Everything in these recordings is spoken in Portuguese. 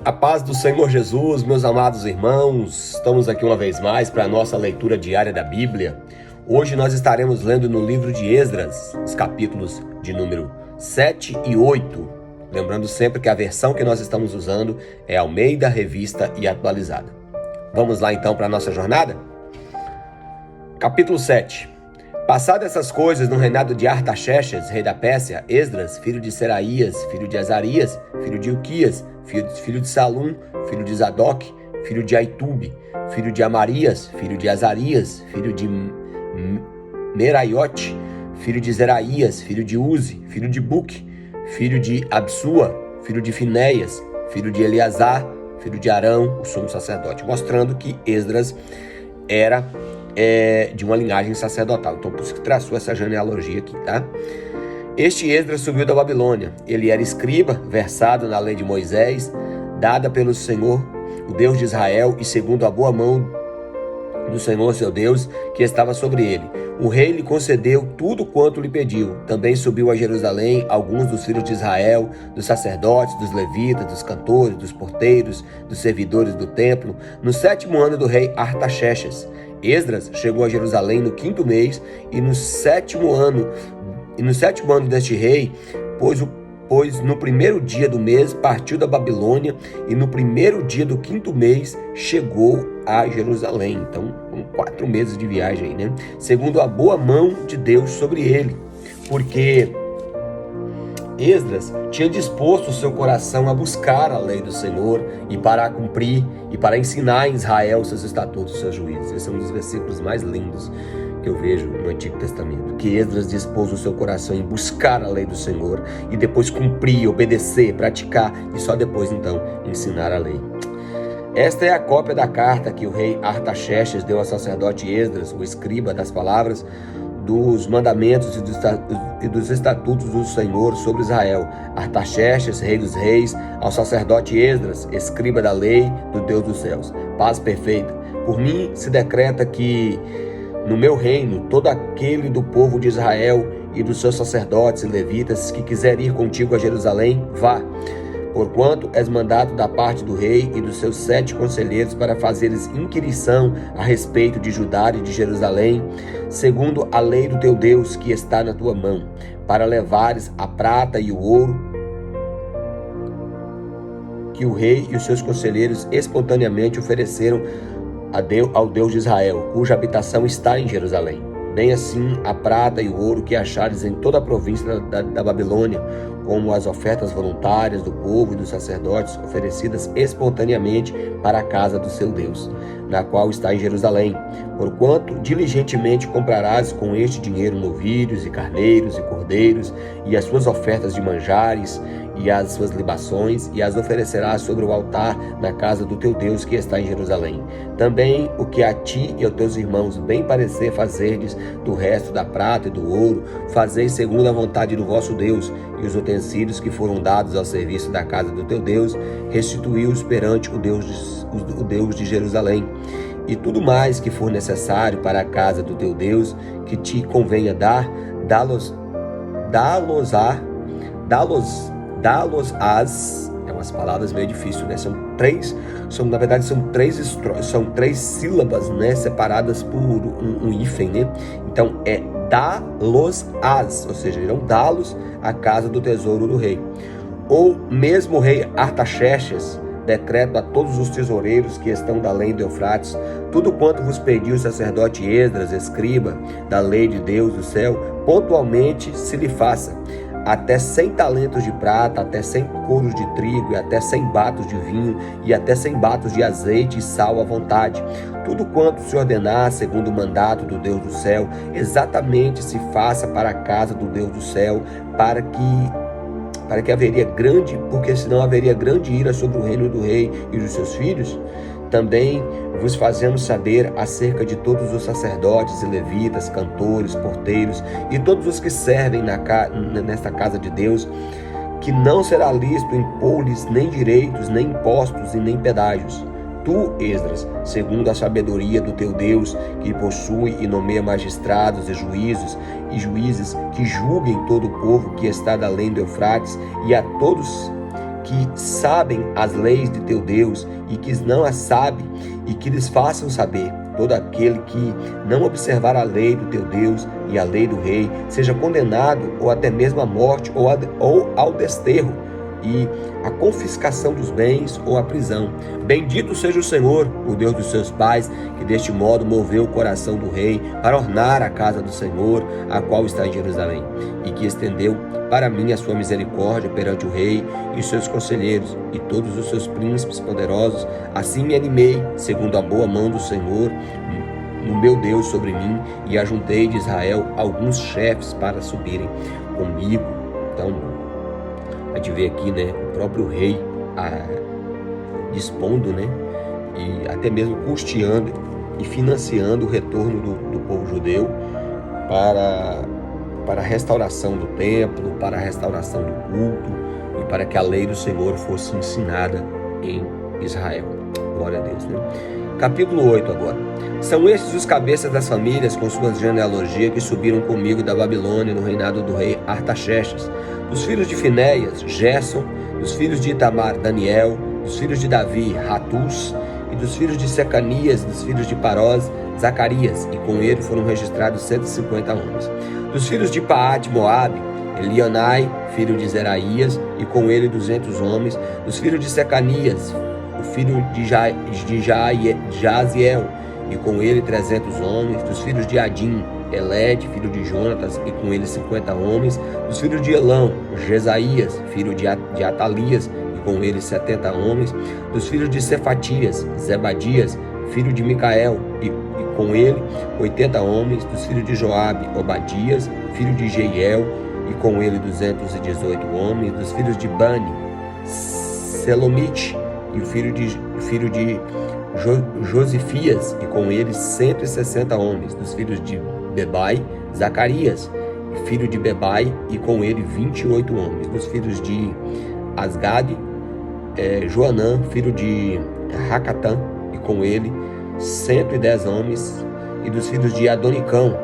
A paz do Senhor Jesus, meus amados irmãos, estamos aqui uma vez mais para a nossa leitura diária da Bíblia. Hoje nós estaremos lendo no livro de Esdras, os capítulos de número 7 e 8. Lembrando sempre que a versão que nós estamos usando é Almeida, Revista e Atualizada. Vamos lá então para a nossa jornada? Capítulo 7. Passadas essas coisas, no reinado de Artaxerxes, rei da Pérsia, Esdras, filho de Seraías, filho de Azarias, filho de Ilquias, filho de Salum, filho de Zadok, filho de Aitube, filho de Amarias, filho de Azarias, filho de Meraiote, filho de Zeraías, filho de Uzi, filho de Buque, filho de Absua, filho de Finéias, filho de Eleazar, filho de Arão, o sumo sacerdote, mostrando que Esdras era de uma linhagem sacerdotal. Então, por isso que traçou essa genealogia aqui, tá? Este Esdras subiu da Babilônia. Ele era escriba, versado na lei de Moisés, dada pelo Senhor, o Deus de Israel, e segundo a boa mão do Senhor, seu Deus, que estava sobre ele. O rei lhe concedeu tudo quanto lhe pediu. Também subiu a Jerusalém alguns dos filhos de Israel, dos sacerdotes, dos levitas, dos cantores, dos porteiros, dos servidores do templo, no 7º ano do rei Artaxerxes. Esdras chegou a Jerusalém no 5º mês e no sétimo ano deste rei, pois no primeiro dia do mês partiu da Babilônia e no primeiro dia do 5º mês chegou a Jerusalém. Então, 4 meses de viagem aí, né? Segundo a boa mão de Deus sobre ele, porque Esdras tinha disposto o seu coração a buscar a lei do Senhor e para a cumprir e para ensinar em Israel seus estatutos, seus juízos. Esse é um dos versículos mais lindos que eu vejo no Antigo Testamento, que Esdras dispôs o seu coração em buscar a lei do Senhor e depois cumprir, obedecer, praticar e só depois então ensinar a lei. Esta é a cópia da carta que o rei Artaxerxes deu ao sacerdote Esdras, o escriba, das palavras dos mandamentos e dos estatutos do Senhor sobre Israel. Artaxerxes, rei dos reis, ao sacerdote Esdras, escriba da lei do Deus dos céus. Paz perfeita. Por mim se decreta que no meu reino, todo aquele do povo de Israel e dos seus sacerdotes e levitas que quiser ir contigo a Jerusalém, vá. Porquanto és mandado da parte do rei e dos seus 7 conselheiros para fazeres inquirição a respeito de Judá e de Jerusalém, segundo a lei do teu Deus que está na tua mão, para levares a prata e o ouro que o rei e os seus conselheiros espontaneamente ofereceram ao Deus de Israel, cuja habitação está em Jerusalém. Bem assim a prata e o ouro que achares em toda a província da Babilônia, como as ofertas voluntárias do povo e dos sacerdotes, oferecidas espontaneamente para a casa do seu Deus, na qual está em Jerusalém. Porquanto diligentemente comprarás com este dinheiro novilhos e carneiros e cordeiros, e as suas ofertas de manjares, e as suas libações, e as oferecerás sobre o altar na casa do teu Deus que está em Jerusalém. Também o que a ti e aos teus irmãos bem parecer fazerdes do resto da prata e do ouro, fazeis segundo a vontade do vosso Deus, e os utensílios que foram dados ao serviço da casa do teu Deus, restituí-os perante o Deus de Jerusalém. E tudo mais que for necessário para a casa do teu Deus, que te convenha dar, dá-los-ás, é umas palavras meio difíceis, né? Na verdade são três sílabas, né? Separadas por um hífen, né? Então é dá-los-ás, ou seja, irão dá-los à casa do tesouro do rei. Ou mesmo o rei Artaxerxes decreta a todos os tesoureiros que estão da além do Eufrates, tudo quanto vos pediu o sacerdote Esdras, escriba da lei de Deus do céu, pontualmente se lhe faça. Até 100 talentos de prata, até 100 coros de trigo, e até 100 batos de vinho, e até 100 batos de azeite e sal à vontade. Tudo quanto se ordenar, segundo o mandato do Deus do céu, exatamente se faça para a casa do Deus do céu, para que haveria grande, porque senão haveria grande ira sobre o reino do rei e dos seus filhos. Também vos fazemos saber acerca de todos os sacerdotes e levitas, cantores, porteiros e todos os que servem nesta casa de Deus, que não será lícito impor-lhes nem direitos, nem impostos e nem pedágios. Tu, Esdras, segundo a sabedoria do teu Deus, que possui e nomeia magistrados e juízes que julguem todo o povo que está da além do Eufrates, e a todos que sabem as leis de teu Deus e que não as sabe, e que lhes façam saber. Todo aquele que não observar a lei do teu Deus e a lei do rei, seja condenado ou até mesmo à morte ou ao desterro e a confiscação dos bens ou a prisão. Bendito seja o Senhor, o Deus dos seus pais, que deste modo moveu o coração do rei para ornar a casa do Senhor, a qual está em Jerusalém, e que estendeu para mim a sua misericórdia perante o rei e os seus conselheiros e todos os seus príncipes poderosos. Assim me animei, segundo a boa mão do Senhor, no meu Deus sobre mim, e ajuntei de Israel alguns chefes para subirem comigo. Então, a gente vê aqui, né, o próprio rei dispondo, né, e até mesmo custeando e financiando o retorno do povo judeu para a restauração do templo, para a restauração do culto e para que a lei do Senhor fosse ensinada em Israel. Glória a Deus, né? Capítulo 8 agora. São estes os cabeças das famílias com suas genealogias que subiram comigo da Babilônia no reinado do rei Artaxerxes. Dos filhos de Finéias, Gerson. Dos filhos de Itamar, Daniel. Dos filhos de Davi, Ratus. E dos filhos de Secanias, dos filhos de Parós, Zacarias. E com ele foram registrados 150 homens. Dos filhos de Paate, Moabe, Elionai, filho de Zeraías, e com ele 200 homens. Dos filhos de Secanias, o filho de Jaziel, e com ele 300 homens. Dos filhos de Adim, Eled, filho de Jonatas, e com ele 50 homens. Dos filhos de Elão, Jesaías, filho de Atalias, e com ele 70 homens. Dos filhos de Cefatias, Zebadias, filho de Micael, e com ele 80 homens. Dos filhos de Joabe, Obadias, filho de Jeiel, e com ele 218 homens. Dos filhos de Bani, Selomite, e o filho de Josifias, e com ele 160 homens. Dos filhos de Bebai, Zacarias, filho de Bebai, e com ele 28 homens. Dos filhos de Asgade, Joanã, filho de Racatã, e com ele 110 homens. E dos filhos de Adonicão,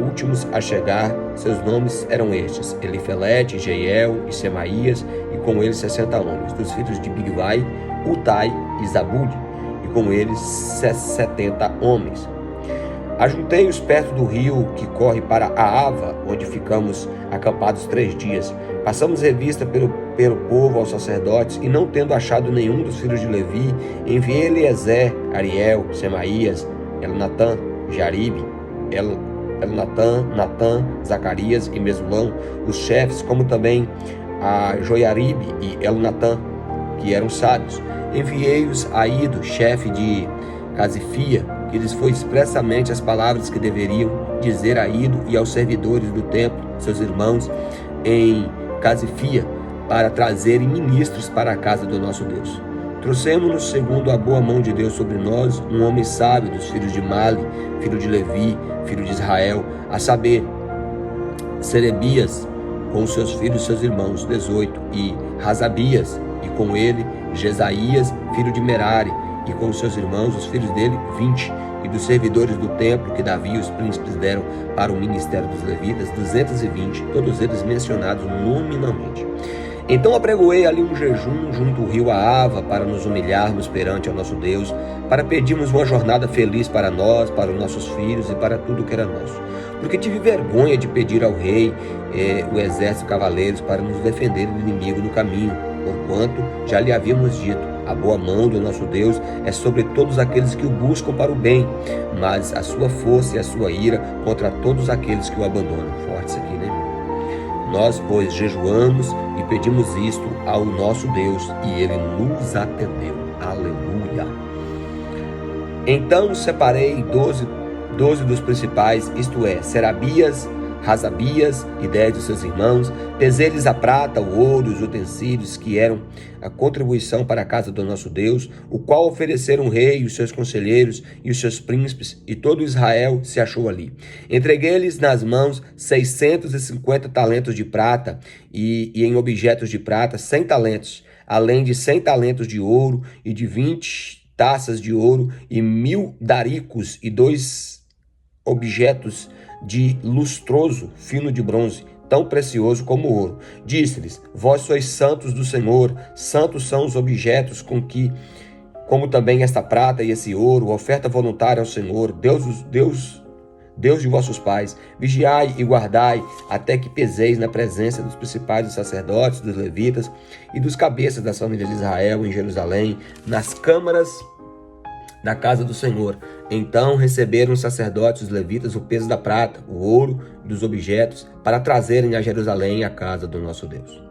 últimos a chegar, seus nomes eram estes: Elifelete, Jeiel e Semaías, e com eles 60 homens. Dos filhos de Bigvai, Utai e Zabude, e com eles 70 homens. Ajuntei-os perto do rio que corre para a Ava, onde ficamos acampados 3 dias. Passamos revista pelo povo aos sacerdotes, e não tendo achado nenhum dos filhos de Levi, enviei Eliezer, Ariel, Semaías, Elnatã, Jaribe, Elnatã, Natã, Zacarias e Mesulão, os chefes, como também a Joiaribe e Elnatã, que eram sábios. Enviei-os a Ido, chefe de Casifia, que lhes foi expressamente as palavras que deveriam dizer a Ido e aos servidores do templo, seus irmãos, em Casifia, para trazerem ministros para a casa do nosso Deus. Trouxemos-nos, segundo a boa mão de Deus sobre nós, um homem sábio dos filhos de Mali, filho de Levi, filho de Israel, a saber, Serebias, com seus filhos e seus irmãos, 18, e Razabias, e com ele Jesaías, filho de Merari, e com seus irmãos, os filhos dele, 20, e dos servidores do templo que Davi e os príncipes deram para o ministério dos levitas, 220, todos eles mencionados nominalmente. Então apregoei ali um jejum junto ao rio Aava, para nos humilharmos perante ao nosso Deus, para pedirmos uma jornada feliz para nós, para os nossos filhos e para tudo que era nosso. Porque tive vergonha de pedir ao rei o exército de cavaleiros para nos defender do inimigo no caminho, porquanto já lhe havíamos dito: a boa mão do nosso Deus é sobre todos aqueles que o buscam para o bem, mas a sua força e a sua ira contra todos aqueles que o abandonam. Forte isso aqui, né? Nós, pois, jejuamos e pedimos isto ao nosso Deus, e ele nos atendeu. Aleluia! Então separei 12 dos principais, isto é, Serabias, Razabias e 10 dos seus irmãos, pesei-lhes a prata, o ouro, os utensílios que eram a contribuição para a casa do nosso Deus, o qual ofereceram o rei, os seus conselheiros e os seus príncipes, e todo Israel se achou ali. Entreguei-lhes nas mãos 650 talentos de prata, e em objetos de prata 100 talentos, além de 100 talentos de ouro, e de 20 taças de ouro, e 1000 daricos, e 2 objetos de lustroso fino de bronze, tão precioso como o ouro. Disse-lhes: vós sois santos do Senhor, santos são os objetos com que, como também esta prata e esse ouro, oferta voluntária ao Senhor, Deus de vossos pais. Vigiai e guardai, até que peseis na presença dos principais dos sacerdotes, dos levitas e dos cabeças das famílias de Israel em Jerusalém, nas câmaras da casa do Senhor. Então receberam os sacerdotes, os levitas, o peso da prata, o ouro dos objetos, para trazerem a Jerusalém a casa do nosso Deus.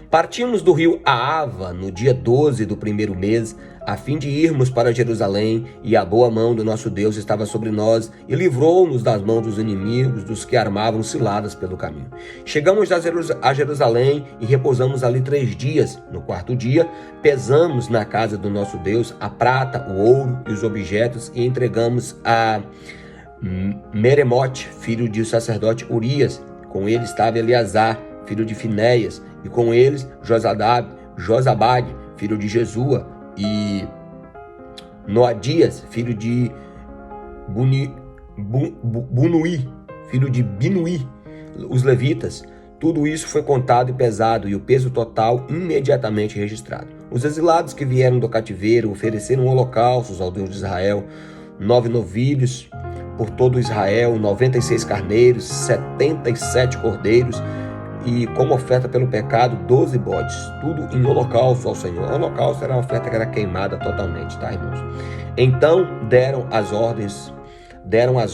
Partimos do rio Aava no dia 12 do primeiro mês, a fim de irmos para Jerusalém, e a boa mão do nosso Deus estava sobre nós, e livrou-nos das mãos dos inimigos, dos que armavam ciladas pelo caminho. Chegamos a Jerusalém e repousamos ali 3 dias. No 4º dia, pesamos na casa do nosso Deus a prata, o ouro e os objetos, e entregamos a Meremote, filho do sacerdote Urias. Com ele estava Eleazar, filho de Finéias, e com eles Josabade, filho de Jesua, e Noadias, filho de Bunuí, filho de Binuí, os levitas. Tudo isso foi contado e pesado, e o peso total imediatamente registrado. Os exilados que vieram do cativeiro ofereceram holocaustos ao Deus de Israel: 9 novilhos por todo Israel, 96 carneiros, 77 cordeiros, e como oferta pelo pecado, 12 bodes, tudo em holocausto ao Senhor. O holocausto era uma oferta que era queimada totalmente, tá, irmãos? Então deram as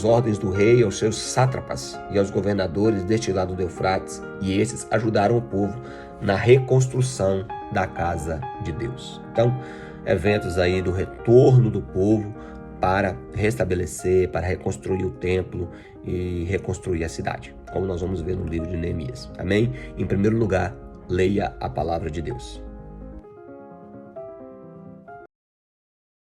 ordens do rei aos seus sátrapas e aos governadores deste lado do Eufrates, e esses ajudaram o povo na reconstrução da casa de Deus. Então, eventos aí do retorno do povo para restabelecer, para reconstruir o templo e reconstruir a cidade, como nós vamos ver no livro de Neemias. Amém? Em primeiro lugar, leia a palavra de Deus.